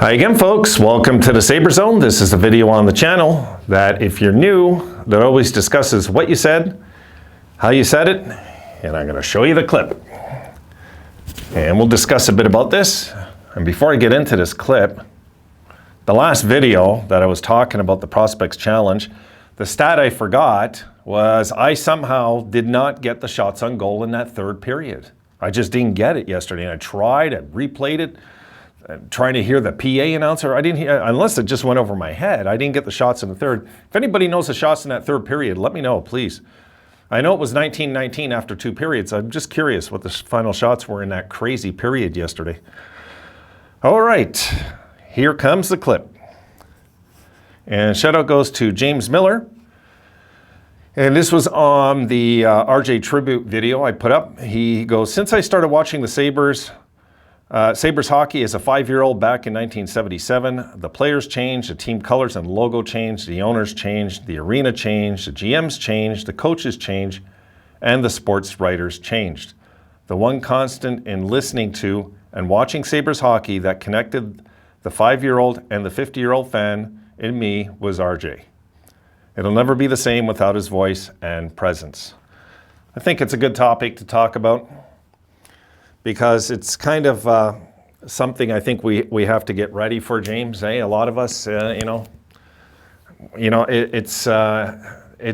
Hi again, folks. Welcome to the Sabre Zone. This is a video on the channel that, if you're new, that always discusses what you said, how you said it, and I'm going to show you the clip. And we'll discuss a bit about this. And before I get into this clip, the last video that I was talking about the Prospects Challenge, the stat I forgot was I somehow did not get the shots on goal in that third period. I just didn't get it yesterday. And I tried, I replayed it. Trying to hear the PA announcer, I didn't hear, unless it just went over my head. I didn't get the shots in the third. If anybody knows the shots in that third period, let me know, please. I know it was 19-19 after two periods. I'm just curious what the final shots were in that crazy period yesterday. All right, here comes the clip. And shout out goes to James Miller. And this was on the RJ tribute video I put up. He goes, since I started watching the Sabres hockey as a 5-year-old back in 1977. The players changed, the team colors and logo changed, the owners changed, the arena changed, the GMs changed, the coaches changed, and the sports writers changed. The one constant in listening to and watching Sabres hockey that connected the 5-year-old and the 50-year-old fan in me was RJ. It'll never be the same without his voice and presence. I think it's a good topic to talk about, because it's kind of something I think we have to get ready for, James. A lot of us, it's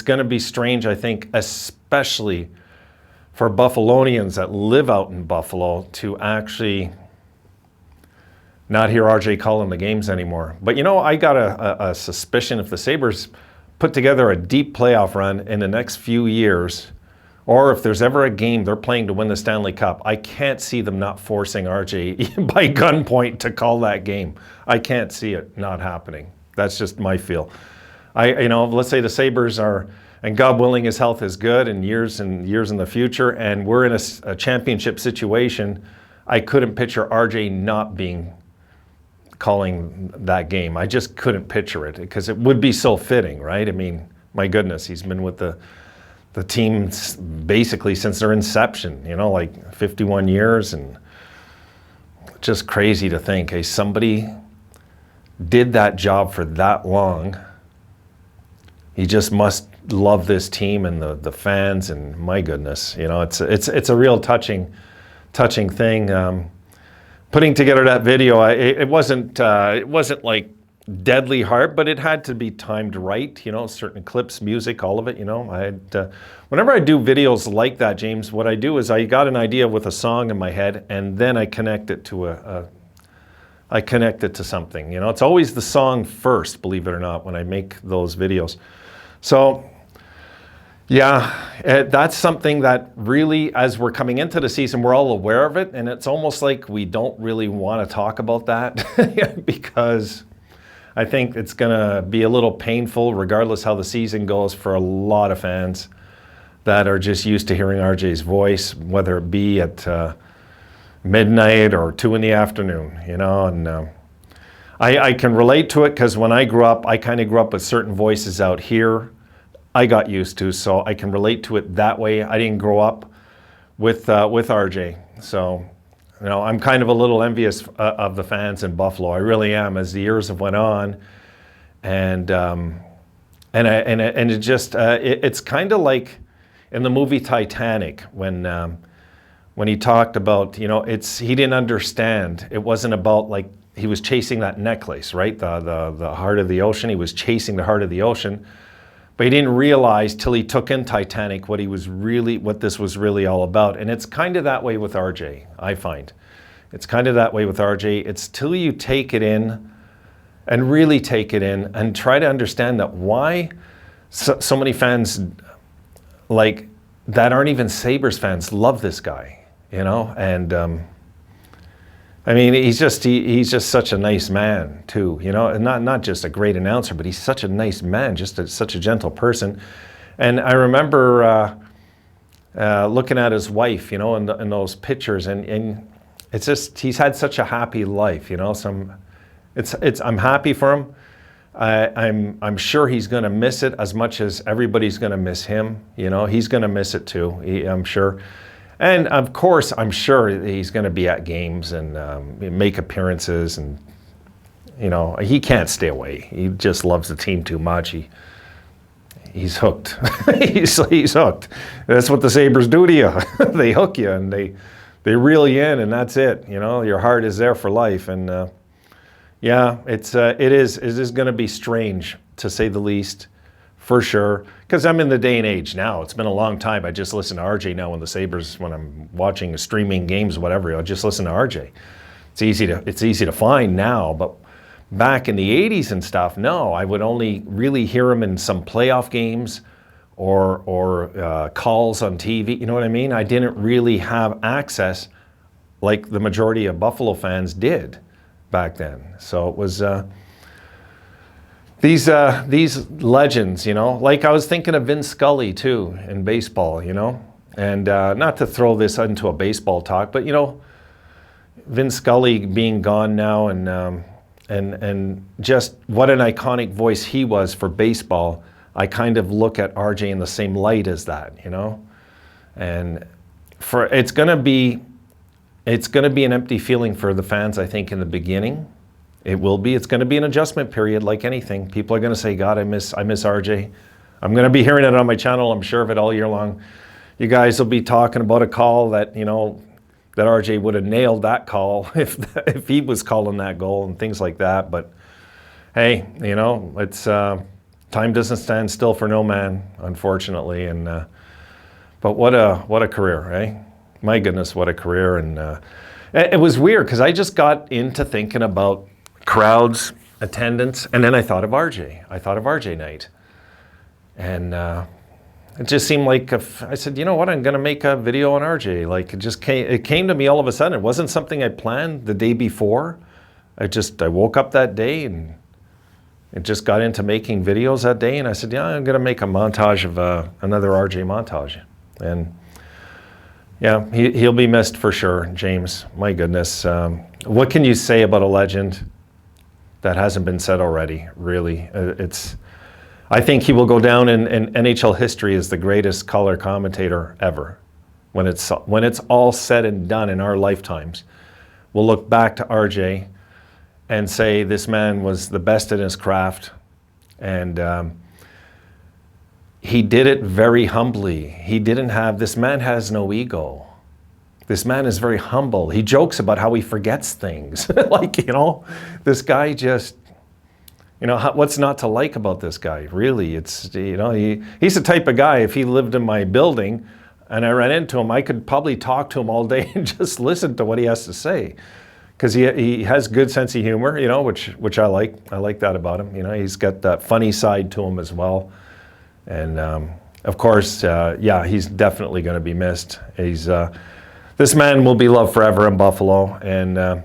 going to be strange, I think, especially for Buffalonians that live out in Buffalo, to actually not hear RJ calling the games anymore. But I got a suspicion if the Sabres put together a deep playoff run in the next few years, or if there's ever a game they're playing to win the Stanley Cup, I can't see them not forcing RJ by gunpoint to call that game. I can't see it not happening. That's just my feel. Let's say the Sabres are, and God willing his health is good and years in the future, and we're in a championship situation, I couldn't picture RJ not calling that game. I just couldn't picture it, because it would be so fitting, right? I mean, my goodness, he's been with the team basically since their inception, like 51 years, and just crazy to think, somebody did that job for that long. He just must love this team and the fans, and my goodness, it's a real touching thing. Putting together that video, it wasn't like deadly hard, but it had to be timed right, certain clips, music, all of it, whenever I do videos like that, James, what I do is I got an idea with a song in my head, and then I connect it to something, it's always the song first, believe it or not, when I make those videos. So yeah, that's something that really, as we're coming into the season, we're all aware of it, and it's almost like we don't really want to talk about that because I think it's going to be a little painful, regardless how the season goes, for a lot of fans that are just used to hearing RJ's voice, whether it be at midnight or 2 in the afternoon, and I can relate to it, because when I grew up, I kind of grew up with certain voices out here I got used to, so I can relate to it that way. I didn't grow up with RJ, so I'm kind of a little envious of the fans in Buffalo. I really am, as the years have went on, and it just it's kind of like in the movie Titanic when he talked about, he didn't understand. It wasn't about, like, he was chasing that necklace, right? The heart of the ocean. He was chasing the heart of the ocean. But he didn't realize till he took in Titanic what this was really all about. And it's kind of that way with RJ, I find. It's kind of that way with RJ. It's till you take it in and really take it in and try to understand that why so many fans like that aren't even Sabres fans love this guy, and I mean, he's just such a nice man too, and not just a great announcer, but he's such a nice man, such a gentle person. And I remember looking at his wife, in those pictures, and it's just, he's had such a happy life, So I'm happy for him. I'm sure he's going to miss it as much as everybody's going to miss him. He's going to miss it too. I'm sure. And of course, I'm sure he's going to be at games and make appearances and you know, he can't stay away. He just loves the team too much. He's hooked. he's hooked. That's what the Sabres do to you. They hook you and they reel you in, and that's it. You know, your heart is there for life. And yeah, it is going to be strange, to say the least, for sure. Because I'm in the day and age now. It's been a long time. I just listen to RJ now when the Sabres, when I'm watching streaming games, whatever. I'll just listen to RJ. It's easy to find now, but back in the 80s and stuff, no, I would only really hear him in some playoff games or calls on TV. You know what I mean? I didn't really have access like the majority of Buffalo fans did back then. So it was these legends, you know. Like I was thinking of Vince Scully too in baseball, you know. And not to throw this into a baseball talk, but you know, Vince Scully being gone now, and just what an iconic voice he was for baseball. I kind of look at RJ in the same light as that, you know. And it's gonna be an empty feeling for the fans, I think, in the beginning. It will be. It's gonna be an adjustment period, like anything. People are gonna say, God, I miss RJ. I'm gonna be hearing it on my channel, I'm sure of it, all year long. You guys will be talking about a call that, you know, that RJ would have nailed that call if he was calling that goal and things like that. But hey, you know, it's time doesn't stand still for no man, unfortunately. And but what a career, eh? My goodness, what a career. And it was weird because I just got into thinking about crowds, attendance, and then I thought of RJ. I thought of RJ night, and it just seemed like I said, you know what, I'm going to make a video on RJ. Like it came to me all of a sudden. It wasn't something I planned the day before. I woke up that day and it just got into making videos that day. And I said, yeah, I'm going to make a montage of another RJ montage. And yeah, he'll be missed for sure, James. My goodness. What can you say about a legend that hasn't been said already, really? I think he will go down in NHL history as the greatest color commentator ever. When it's all said and done in our lifetimes, we'll look back to RJ and say this man was the best in his craft, and he did it very humbly. This man has no ego. This man is very humble. He jokes about how he forgets things. Like, you know, this guy just, you know, what's not to like about this guy? Really, it's, you know, he's the type of guy, if he lived in my building and I ran into him, I could probably talk to him all day and just listen to what he has to say. Because he has good sense of humor, you know, which I like. I like that about him. You know, he's got that funny side to him as well. And of course, yeah, he's definitely going to be missed. This man will be loved forever in Buffalo. And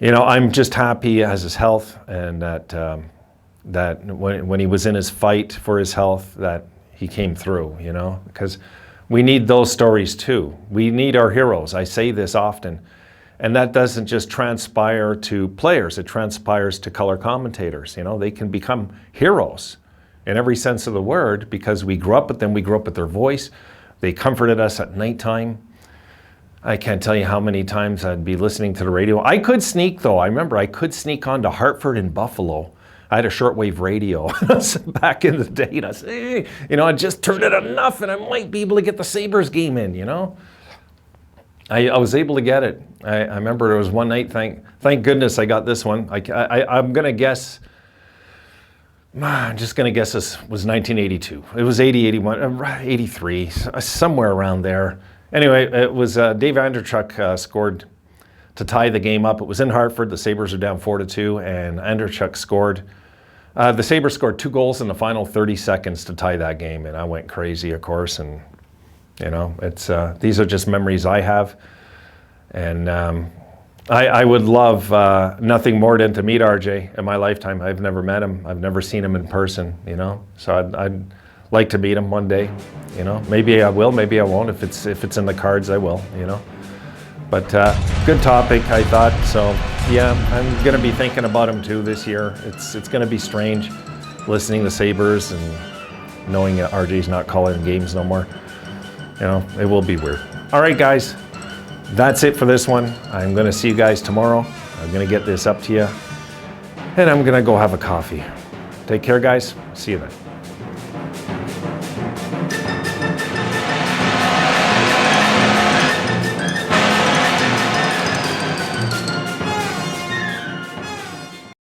you know, I'm just happy he has his health, and that when he was in his fight for his health, that he came through, you know, because we need those stories too. We need our heroes. I say this often, and that doesn't just transpire to players, it transpires to color commentators. You know, they can become heroes in every sense of the word because we grew up with them, we grew up with their voice. They comforted us at nighttime. I can't tell you how many times I'd be listening to the radio. I could sneak, though. I remember I could sneak on to Hartford and Buffalo. I had a shortwave radio back in the day. And I said, hey, you know, I just turned it enough and I might be able to get the Sabres game in, you know. I was able to get it. I remember there was one night, thank goodness I got this one. I'm going to guess, I'm just going to guess this was 1982. It was 80, 81, 83, somewhere around there. Anyway, it was Dave Andreychuk scored to tie the game up. It was in Hartford. The Sabres are down 4-2, and Andreychuk scored. The Sabres scored 2 goals in the final 30 seconds to tie that game, and I went crazy, of course. And you know, it's these are just memories I have, and I would love nothing more than to meet RJ in my lifetime. I've never met him. I've never seen him in person. You know, so I'd like to meet him one day. You know, maybe I will, maybe I won't. If it's in the cards, I will. You know, but good topic, I thought. So yeah, I'm gonna be thinking about him too this year. It's gonna be strange, listening to Sabres and knowing that RJ's not calling games no more. You know, it will be weird. All right, guys, that's it for this one. I'm gonna see you guys tomorrow. I'm gonna get this up to you. and I'm gonna go have a coffee. Take care, guys. See you then.